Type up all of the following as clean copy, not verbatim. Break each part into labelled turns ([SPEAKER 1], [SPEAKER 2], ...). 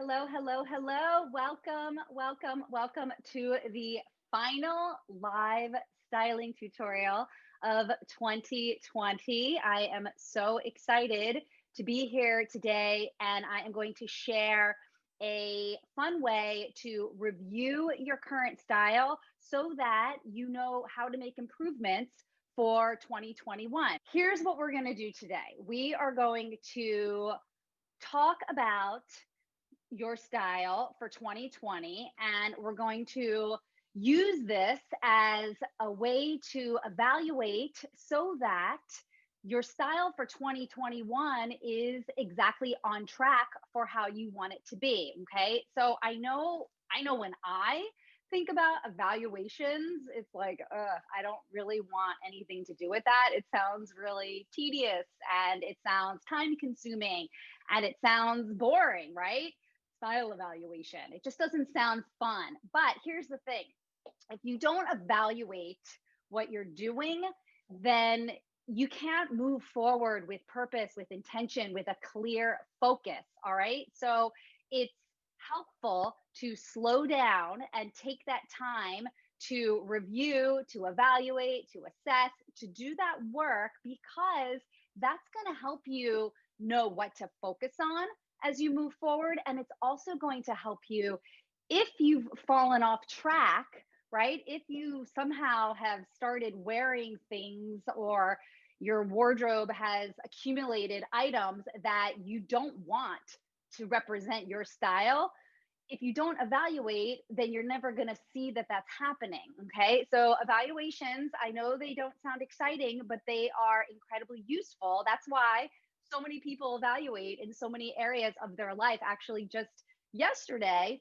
[SPEAKER 1] Hello, hello, hello. Welcome, welcome, welcome to the final live styling tutorial of 2020. I am so excited to be here today, and I am going to share a fun way to review your current style so that you know how to make improvements for 2021. Here's what we're going to do today. We are going to talk about your style for 2020, and we're going to use this as a way to evaluate so that your style for 2021 is exactly on track for how you want it to be. Okay, so I know when I think about evaluations, it's like, I don't really want anything to do with that. It sounds really tedious, and it sounds time consuming, and it sounds boring, right? Style evaluation. It just doesn't sound fun. But here's the thing, if you don't evaluate what you're doing, then you can't move forward with purpose, with intention, with a clear focus. All right. So it's helpful to slow down and take that time to review, to evaluate, to assess, to do that work, because that's going to help you know what to focus on as you move forward. And it's also going to help you if you've fallen off track, right? If you somehow have started wearing things, or your wardrobe has accumulated items that you don't want to represent your style, if you don't evaluate, then you're never going to see that that's happening. Okay. So, evaluations, I know they don't sound exciting, but they are incredibly useful. That's why so many people evaluate in so many areas of their life. Actually, just yesterday,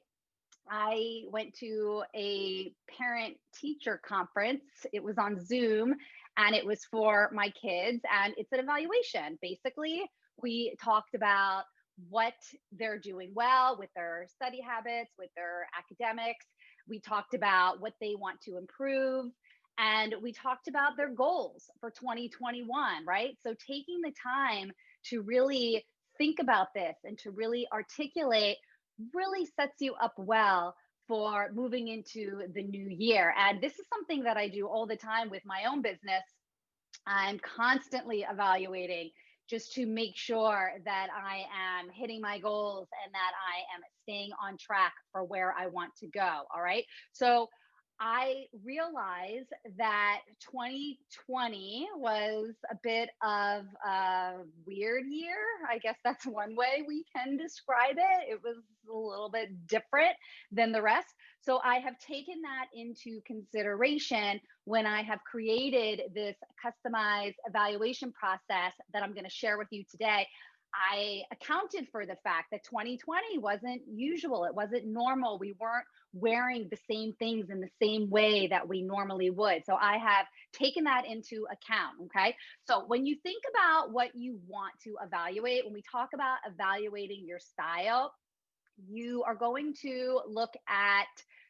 [SPEAKER 1] I went to a parent teacher conference. It was on Zoom, and it was for my kids, and it's an evaluation. Basically, we talked about what they're doing well with their study habits, with their academics. We talked about what they want to improve, and we talked about their goals for 2021, right? So taking the time to really think about this and to really articulate really sets you up well for moving into the new year. And this is something that I do all the time with my own business. I'm constantly evaluating just to make sure that I am hitting my goals and that I am staying on track for where I want to go. All right. So I realize that 2020 was a bit of a weird year. I guess that's one way we can describe it. It was a little bit different than the rest. So I have taken that into consideration when I have created this customized evaluation process that I'm going to share with you today. I accounted for the fact that 2020 wasn't usual. It wasn't normal. We weren't wearing the same things in the same way that we normally would. So I have taken that into account. Okay. So when you think about what you want to evaluate, when we talk about evaluating your style, you are going to look at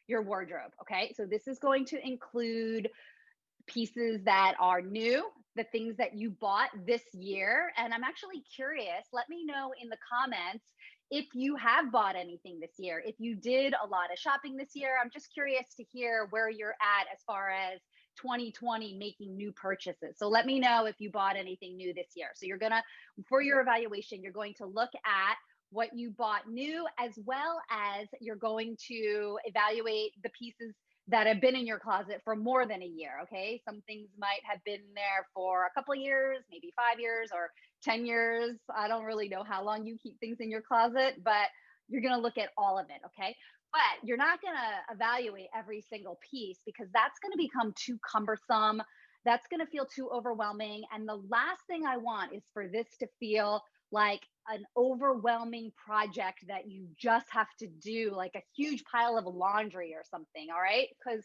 [SPEAKER 1] your wardrobe. Okay. So this is going to include pieces that are new, the things that you bought this year. And I'm actually curious, let me know in the comments if you have bought anything this year, if you did a lot of shopping this year. I'm just curious to hear where you're at as far as 2020 making new purchases. So let me know if you bought anything new this year. So you're going to, for your evaluation, you're going to look at what you bought new, as well as you're going to evaluate the pieces that have been in your closet for more than a year. Okay. Some things might have been there for a couple of years, maybe 5 years or 10 years. I don't really know how long you keep things in your closet, but you're going to look at all of it. Okay. But you're not going to evaluate every single piece, because that's going to become too cumbersome. That's going to feel too overwhelming. And the last thing I want is for this to feel like an overwhelming project that you just have to do, like a huge pile of laundry or something. All right. Because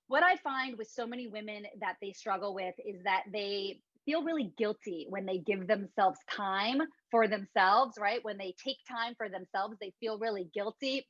[SPEAKER 1] what I find with so many women that they struggle with is that they feel really guilty when they give themselves time for themselves, right? When they take time for themselves, they feel really guilty.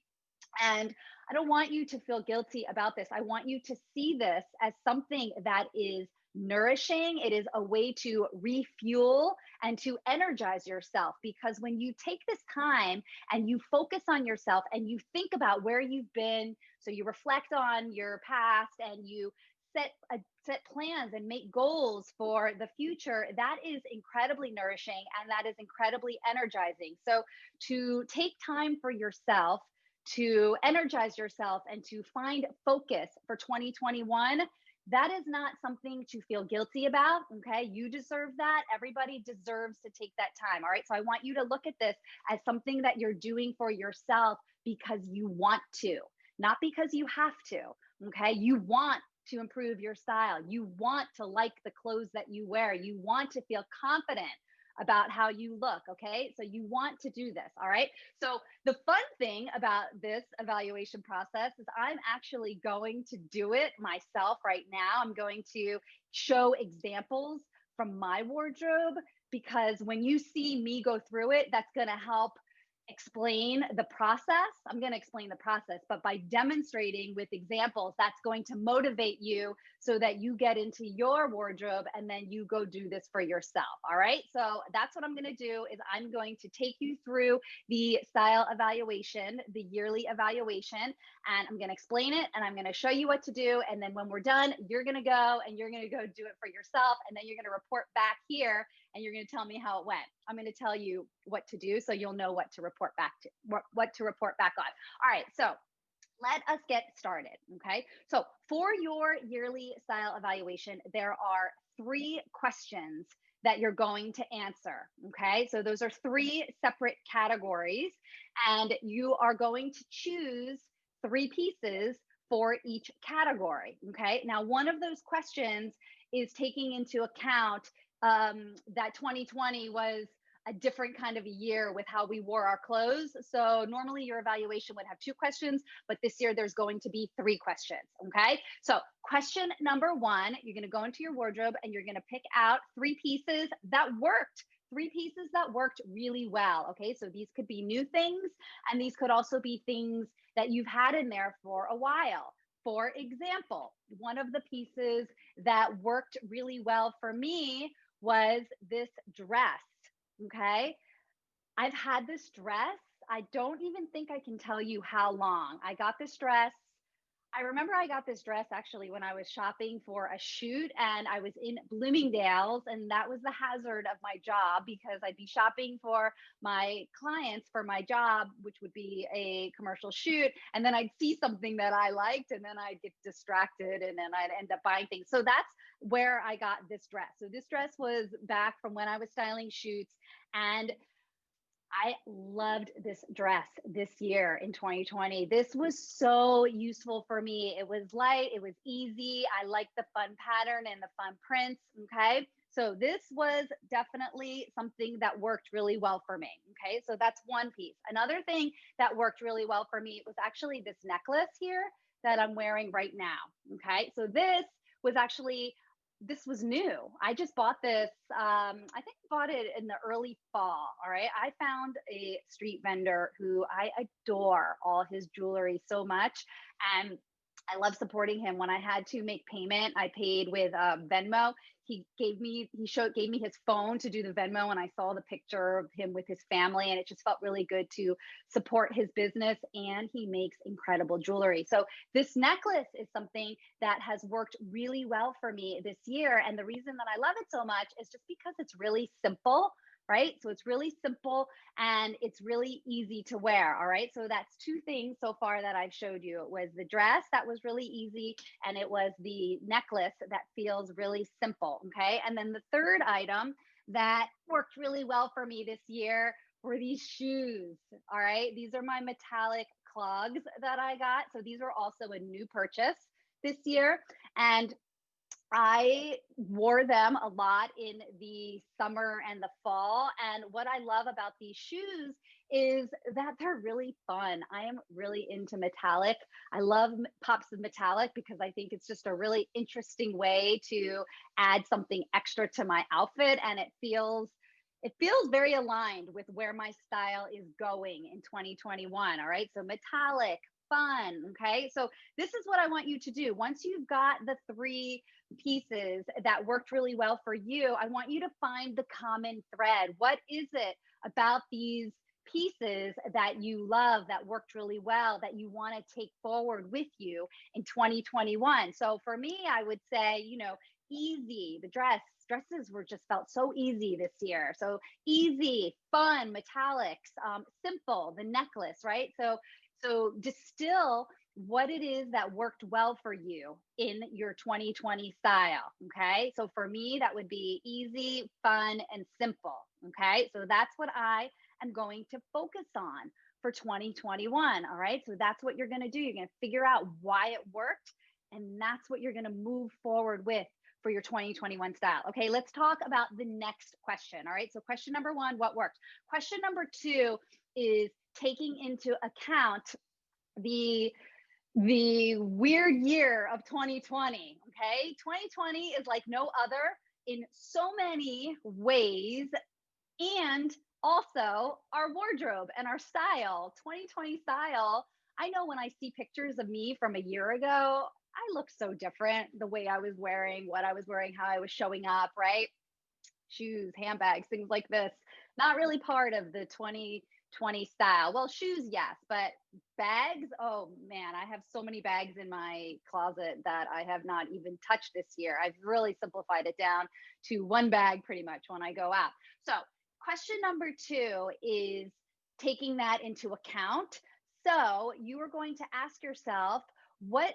[SPEAKER 1] And I don't want you to feel guilty about this. I want you to see this as something that is nourishing. It is a way to refuel and to energize yourself, because when you take this time and you focus on yourself and you think about where you've been, so you reflect on your past and you set plans and make goals for the future, that is incredibly nourishing and that is incredibly energizing. So to take time for yourself, to energize yourself and to find focus for 2021, that is not something to feel guilty about. Okay. You deserve that. Everybody deserves to take that time. All right. So I want you to look at this as something that you're doing for yourself because you want to, not because you have to. Okay. You want to improve your style. You want to like the clothes that you wear. You want to feel confident about how you look. Okay. So you want to do this. All right. So the fun thing about this evaluation process is I'm actually going to do it myself right now. I'm going to show examples from my wardrobe, because when you see me go through it, that's going to help explain the process. I'm going to explain the process, but by demonstrating with examples, that's going to motivate you so that you get into your wardrobe and then you go do this for yourself. All right. So that's what I'm going to do is I'm going to take you through the style evaluation, the yearly evaluation, and I'm going to explain it and I'm going to show you what to do. And then when we're done, you're going to go and you're going to go do it for yourself. And then you're going to report back here and you're going to tell me how it went. I'm going to tell you what to do so you'll know what to report back to, what to report back on. All right, so let us get started, okay? So for your yearly style evaluation, there are 3 questions that you're going to answer, okay? So those are 3 separate categories, and you are going to choose 3 pieces for each category, okay? Now, one of those questions is taking into account that 2020 was a different kind of a year with how we wore our clothes. So normally your evaluation would have 2 questions, but this year there's going to be 3 questions. Okay. So question number 1, you're going to go into your wardrobe and you're going to pick out 3 pieces that worked. 3 pieces that worked really well. Okay. So these could be new things, and these could also be things that you've had in there for a while. For example, one of the pieces that worked really well for me was this dress. Okay. I've had this dress. I don't even think I can tell you how long. I got this dress. I remember I got this dress actually when I was shopping for a shoot and I was in Bloomingdale's, and that was the hazard of my job because I'd be shopping for my clients for my job, which would be a commercial shoot. And then I'd see something that I liked and then I'd get distracted and then I'd end up buying things. So that's where I got this dress. So this dress was back from when I was styling shoots, and I loved this dress this year in 2020. This was so useful for me. It was light, it was easy. I liked the fun pattern and the fun prints. Okay. So this was definitely something that worked really well for me. Okay. So that's one piece. Another thing that worked really well for me was actually this necklace here that I'm wearing right now. Okay. So this was new. I just bought this. I think I bought it in the early fall. All right. I found a street vendor who I adore all his jewelry so much. And I love supporting him. When I had to make payment, I paid with Venmo. Gave me his phone to do the Venmo, and I saw the picture of him with his family, and it just felt really good to support his business. And he makes incredible jewelry. So this necklace is something that has worked really well for me this year. And the reason that I love it so much is just because it's really simple. Right. So it's really simple and it's really easy to wear. All right. So that's 2 things so far that I've showed you. It was the dress that was really easy, and it was the necklace that feels really simple. Okay. And then the third item that worked really well for me this year were these shoes. All right. These are my metallic clogs that I got. So these were also a new purchase this year. And I wore them a lot in the summer and the fall. And what I love about these shoes is that they're really fun. I am really into metallic. I love pops of metallic because I think it's just a really interesting way to add something extra to my outfit. And it feels very aligned with where my style is going in 2021. All right. So metallic, fun. Okay. So this is what I want you to do. Once you've got the 3 pieces that worked really well for you, I want you to find the common thread. What is it about these pieces that you love, that worked really well, that you want to take forward with you in 2021? So for me, I would say, easy, dresses were just felt so easy this year. So easy, fun, metallics, simple, the necklace, right? So distill what it is that worked well for you in your 2020 style. Okay. So for me, that would be easy, fun, and simple. Okay. So that's what I am going to focus on for 2021. All right. So that's what you're going to do. You're going to figure out why it worked. And that's what you're going to move forward with for your 2021 style. Okay. Let's talk about the next question. All right. So question number one, what worked? Question number two is taking into account the weird year of 2020. Okay. 2020 is like no other in so many ways. And also our wardrobe and our style, 2020 style. I know when I see pictures of me from a year ago, I look so different. The way I was wearing, what I was wearing, how I was showing up, right? Shoes, handbags, things like this. Not really part of the 2020 style. Well, shoes, yes, but bags, oh man, I have so many bags in my closet that I have not even touched this year. I've really simplified it down to one bag pretty much when I go out. So, question number two is taking that into account. So, you are going to ask yourself, what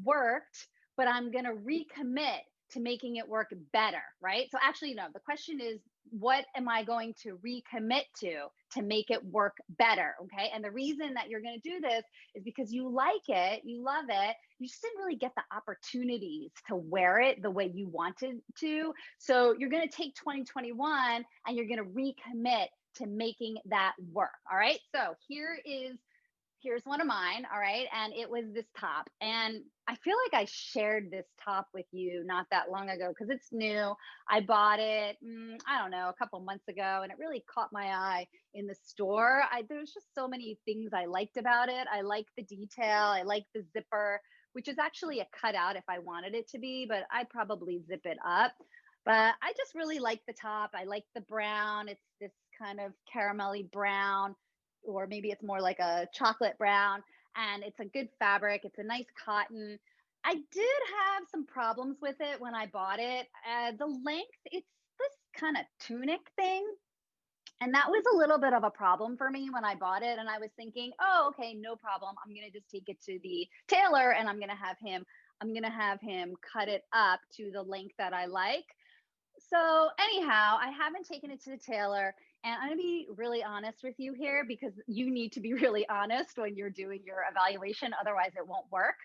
[SPEAKER 1] worked, but I'm going to recommit to making it work better, right? So actually, no, the question is, what am I going to recommit to make it work better? Okay. And the reason that you're going to do this is because you like it, you love it. You just didn't really get the opportunities to wear it the way you wanted to. So you're going to take 2021 and you're going to recommit to making that work. All right. So here's one of mine. All right. And it was this top. And I feel like I shared this top with you not that long ago because it's new. I bought it, I don't know, a couple months ago, and it really caught my eye in the store. There's just so many things I liked about it. I like the detail. I like the zipper, which is actually a cutout if I wanted it to be, but I'd probably zip it up. But I just really like the top. I like the brown. It's this kind of caramelly brown, or maybe it's more like a chocolate brown, and it's a good fabric. It's a nice cotton. I did have some problems with it when I bought it. The length, it's this kind of tunic thing. And that was a little bit of a problem for me when I bought it. And I was thinking, oh, okay, no problem. I'm going to just take it to the tailor and I'm going to have him cut it up to the length that I like. So anyhow, I haven't taken it to the tailor, and I'm going to be really honest with you here because you need to be really honest when you're doing your evaluation. Otherwise it won't work.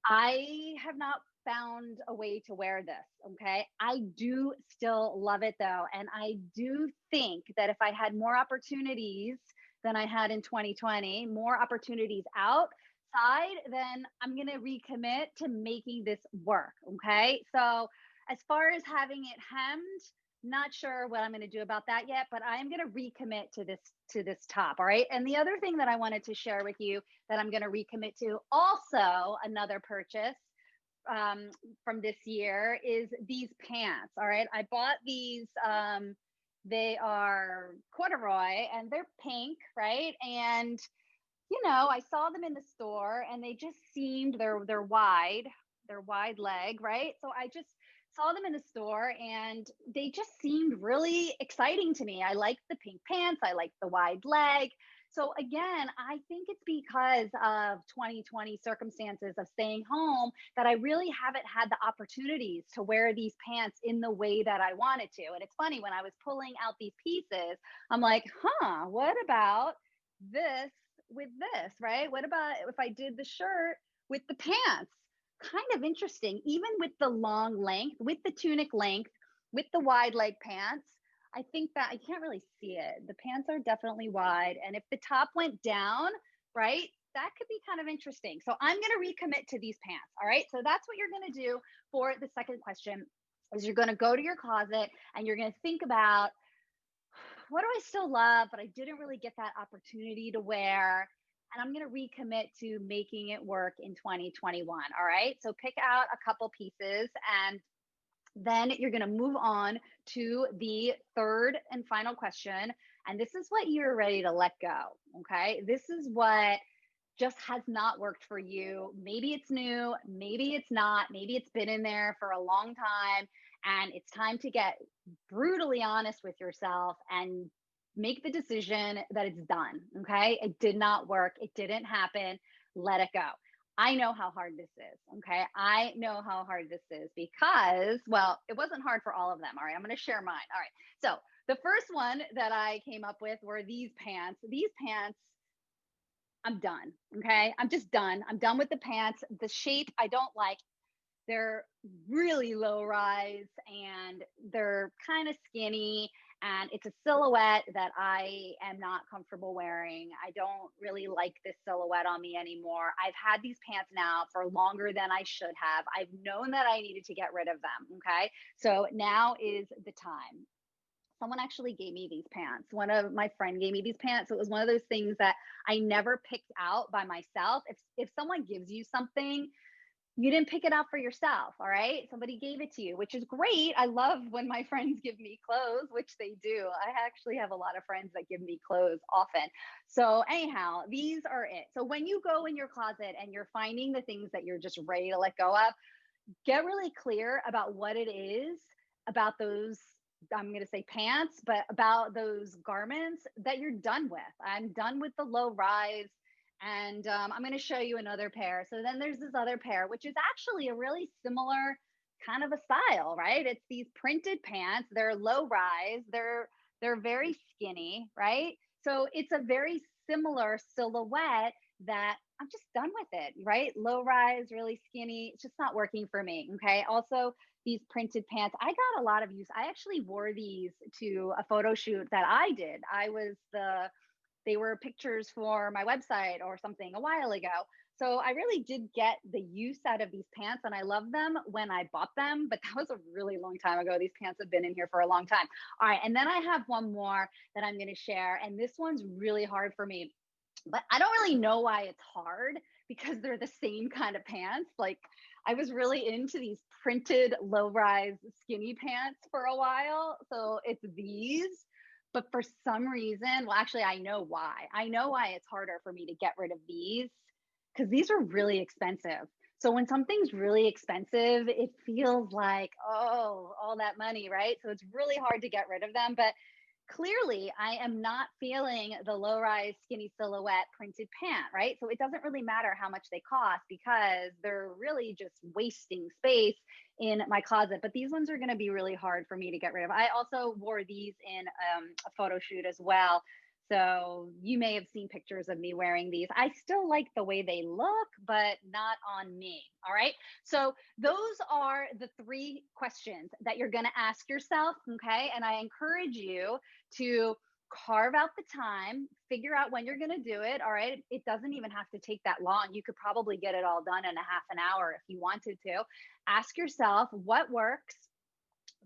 [SPEAKER 1] I have not found a way to wear this. Okay. I do still love it though. And I do think that if I had more opportunities than I had in 2020, more opportunities outside, then I'm going to recommit to making this work. Okay. So as far as having it hemmed, not sure what I'm going to do about that yet, but I am going to recommit to this top. All right. And the other thing that I wanted to share with you that I'm going to recommit to, also another purchase from this year, is these pants. All right. I bought these. They are corduroy and they're pink, right? And I saw them in the store and they just seemed they're wide leg, right? So I just saw them in the store and they just seemed really exciting to me. I liked the pink pants, I liked the wide leg. So again, I think it's because of 2020 circumstances of staying home that I really haven't had the opportunities to wear these pants in the way that I wanted to. And it's funny, when I was pulling out these pieces, I'm like, what about this with this, right? What about if I did the shirt with the pants? Kind of interesting, even with the long length, with the tunic length, with the wide leg pants. I think that I can't really see it. The pants are definitely wide. And if the top went down, right, that could be kind of interesting. So I'm going to recommit to these pants. All right. So that's what you're going to do for the second question, is you're going to go to your closet and you're going to think about, what do I still love, but I didn't really get that opportunity to wear? and I'm going to recommit to making it work in 2021. All right. So pick out a couple pieces, and then you're going to move on to the third and final question. And this is what you're ready to let go. Okay. This is what just has not worked for you. Maybe it's new, maybe it's not, maybe it's been in there for a long time, and it's time to get brutally honest with yourself and make the decision that it's done. Okay. It did not work. It didn't happen. Let it go. I know how hard this is. Okay. I know how hard this is because, well, it wasn't hard for all of them. All right. I'm going to share mine. All right. So the first one that I came up with were these pants. These pants, I'm done. Okay. I'm just done. I'm done with the pants. The shape I don't like. They're really low rise and they're kind of skinny, and it's a silhouette that I am not comfortable wearing. I don't really like this silhouette on me anymore. I've had these pants now for longer than I should have. I've known that I needed to get rid of them. Okay. So now is the time. Someone actually gave me these pants. One of my friend gave me these pants. It was one of those things that I never picked out by myself. If someone gives you something, you didn't pick it out for yourself. All right. Somebody gave it to you, which is great. I love when my friends give me clothes, which they do. I actually have a lot of friends that give me clothes often. So, anyhow, these are it. So, when you go in your closet and you're finding the things that you're just ready to let go of, get really clear about what it is about those. I'm going to say pants, but about those garments that you're done with. I'm done with the low rise. And I'm going to show you another pair. So then there's this other pair, which is actually a really similar kind of a style, right? It's these printed pants. They're low rise. They're very skinny, right? So it's a very similar silhouette that I'm just done with it, right? Low rise, really skinny. It's just not working for me. Okay. Also, these printed pants, I got a lot of use. I actually wore these to a photo shoot that I did. They were pictures for my website or something a while ago. So I really did get the use out of these pants, and I love them when I bought them, but that was a really long time ago. These pants have been in here for a long time. All right. And then I have one more that I'm going to share, and this one's really hard for me, but I don't really know why it's hard because they're the same kind of pants. Like, I was really into these printed low rise skinny pants for a while. So it's these. But for some reason, well, actually, I know why. I know why it's harder for me to get rid of these, because these are really expensive. So when something's really expensive, it feels like, oh, all that money, right? So it's really hard to get rid of them. But clearly, I am not feeling the low rise skinny silhouette printed pant, right? So it doesn't really matter how much they cost because they're really just wasting space in my closet. But these ones are going to be really hard for me to get rid of. I also wore these in a photo shoot as well. So you may have seen pictures of me wearing these. I still like the way they look, but not on me. All right. So those are the three questions that you're going to ask yourself. Okay. And I encourage you to carve out the time, figure out when you're going to do it. All right. It doesn't even have to take that long. You could probably get it all done in a half an hour if you wanted to. Ask yourself what works.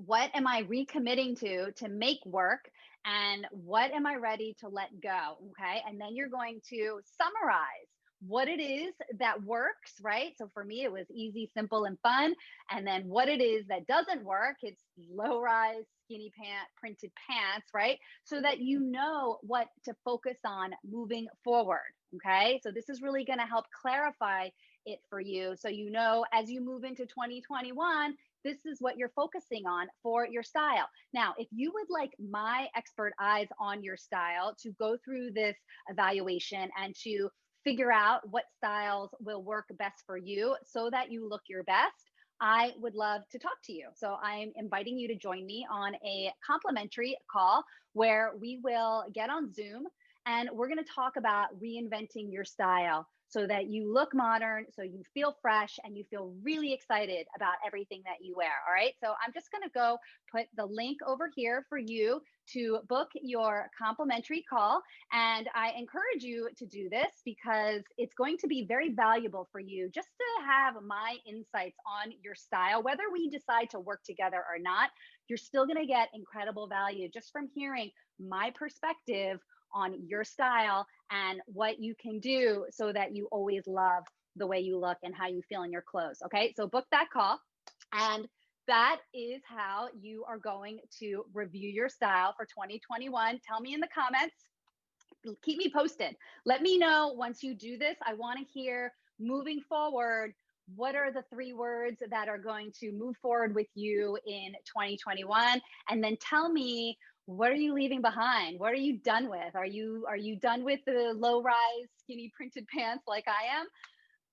[SPEAKER 1] What am I recommitting to make work? And what am I ready to let go? Okay. And then you're going to summarize what it is that works, right? So for me, it was easy, simple, and fun. And then what it is that doesn't work, it's low rise, skinny printed pants, right? So that you know what to focus on moving forward. Okay. So this is really going to help clarify it for you. So, you know, as you move into 2021, this is what you're focusing on for your style. Now, if you would like my expert eyes on your style to go through this evaluation and to figure out what styles will work best for you so that you look your best, I would love to talk to you. So I'm inviting you to join me on a complimentary call where we will get on Zoom and we're going to talk about reinventing your style so that you look modern, so you feel fresh, and you feel really excited about everything that you wear. All right. So I'm just going to go put the link over here for you to book your complimentary call. And I encourage you to do this because it's going to be very valuable for you just to have my insights on your style. Whether we decide to work together or not, you're still going to get incredible value just from hearing my perspective on your style and what you can do so that you always love the way you look and how you feel in your clothes. Okay, so book that call. And that is how you are going to review your style for 2021. Tell me in the comments, keep me posted. Let me know once you do this. I want to hear moving forward. What are the 3 words that are going to move forward with you in 2021? And then tell me, what are you leaving behind? What are you done with? Are you done with the low rise skinny printed pants like I am?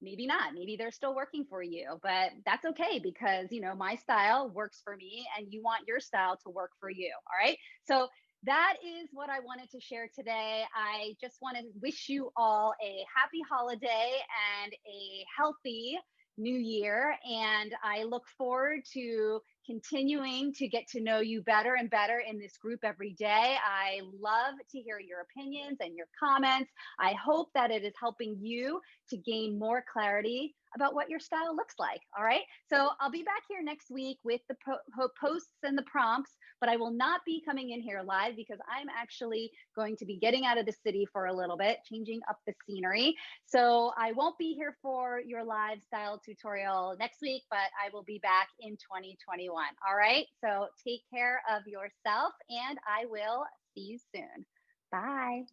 [SPEAKER 1] Maybe not. Maybe they're still working for you, but that's okay because, my style works for me and you want your style to work for you. All right. So that is what I wanted to share today. I just want to wish you all a happy holiday and a healthy new year. And I look forward to continuing to get to know you better and better in this group every day. I love to hear your opinions and your comments. I hope that it is helping you to gain more clarity about what your style looks like. All right. So I'll be back here next week with the posts and the prompts, but I will not be coming in here live because I'm actually going to be getting out of the city for a little bit, changing up the scenery. So I won't be here for your live style tutorial next week, but I will be back in 2021. All right. So take care of yourself and I will see you soon. Bye.